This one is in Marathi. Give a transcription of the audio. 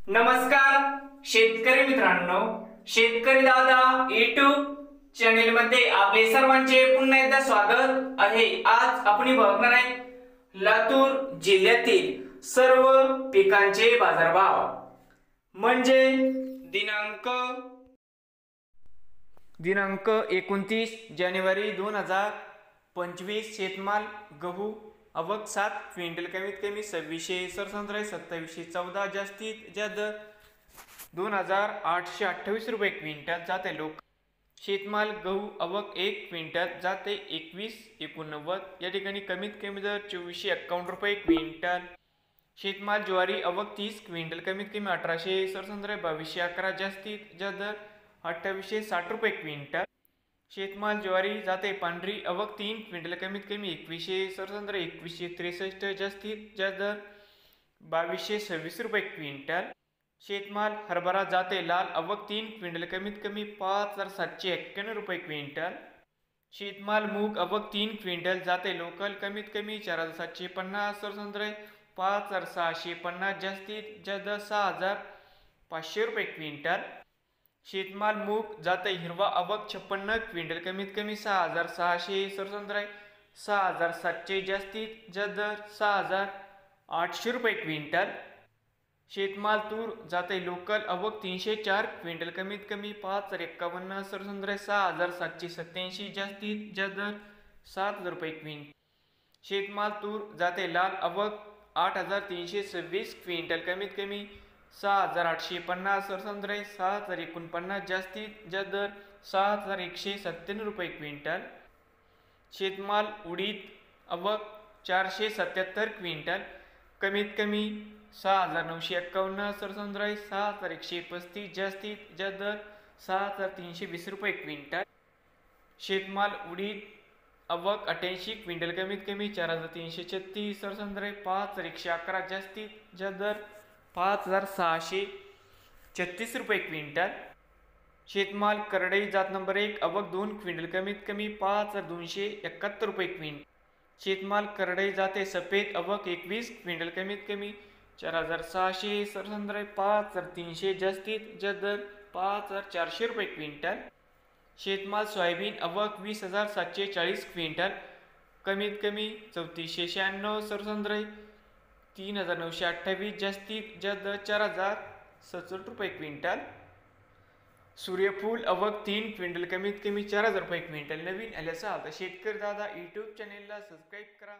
नमस्कार शेतकरी मित्रांनो, शेतकरी दादा YouTube चॅनेल मध्ये आपले सर्वांचे पुन्हा एकदा स्वागत आहे। आज आपण बघणार आहे लातूर जिल्ह्यातील सर्व पिकांचे बाजारभाव म्हणजे दिनांक 29 जानेवारी 2025 शेतमाल गहू आवक 7 क्विंटल कमीत कमी 2600 सरसंत्रा 2714 जास्तीत जास्त 2828 रुपये क्विंटल जाते। लोक शेतमाल गहू आवक 1 क्विंटल जाते 2189 या ठिकाणी कमीत कमी दर 2451 रुपये क्विंटल। शेतमाल ज्वारी आवक 30 क्विंटल कमीत कमी 1800 सरसंत्रा 2211 जास्तीत जास्त दर 2860 रुपये क्विंटल। शेतमाल ज्वारी जाते पांढरी आवक 3 क्विंटल कमीत कमी 2100 सरसंत्रा 2163 जास्तीत जास्त दर 2226 रुपये क्विंटल। शेतमाल हरभरा जाते लाल आवक 3 क्विंटल कमीत कमी 5791 रुपये क्विंटल। शेतमाल मूग आवक 3 क्विंटल जाते लोकल कमीत कमी 4750 सरसंत्रा 5650 जास्तीत जास्त 6500 रुपये क्विंटल। शेतमाल मूग जाते हिरवा आवक 56 क्विंटल कमीत कमी 6600 सरसंत्रा 6700 जास्तीत जास्त दर 6800 रुपये क्विंटल। शेतमाल तूर जाते लोकल आवक 304 क्विंटल कमीत कमी 5051 सरसंत्रा 6787 जास्तीत जास्त दर 7000 रुपये क्विंटल। शेतमाल तूर जाते लाल आवक 8326 क्विंटल कमीत कमी 6850 सरसंत्रा 7049 जास्तीत जास्त दर 7197 रुपये क्विंटल। शेतमाल उडीद आवक 477 क्विंटल कमीत कमी 6951 सरसंत्रा 7135 जास्तीत जास्त दर 7320 रुपये क्विंटल। शेतमाल उडीद आवक 88 क्विंटल कमीत कमी 4336 सरसंत्रा 5111 जास्तीत जास्त दर 5636 रुपये क्विंटल। शेतमाल करडई जात नंबर 1 आवक 2 क्विंटल कमीत कमी 5271 रुपये क्विंटल। शेतमाल करडई जाते सफेद आवक 21 क्विंटल कमीत कमी 4600 सरसंत्रा 5300 जास्तीत जास्त दर 5400 रुपये क्विंटल। शेतमाल सोयाबीन आवक 20740 क्विंटल कमीत कमी 3496 सरसंत्रा 3928 जास्तीत जास्त 4067 रुपये क्विंटल। सूर्यफूल आवक 3 क्विंटल कमीत कमी 4000 रुपये क्विंटल। नवीन आल्याचा शेतकरी दादा YouTube चॅनेलला सबस्क्राईब करा।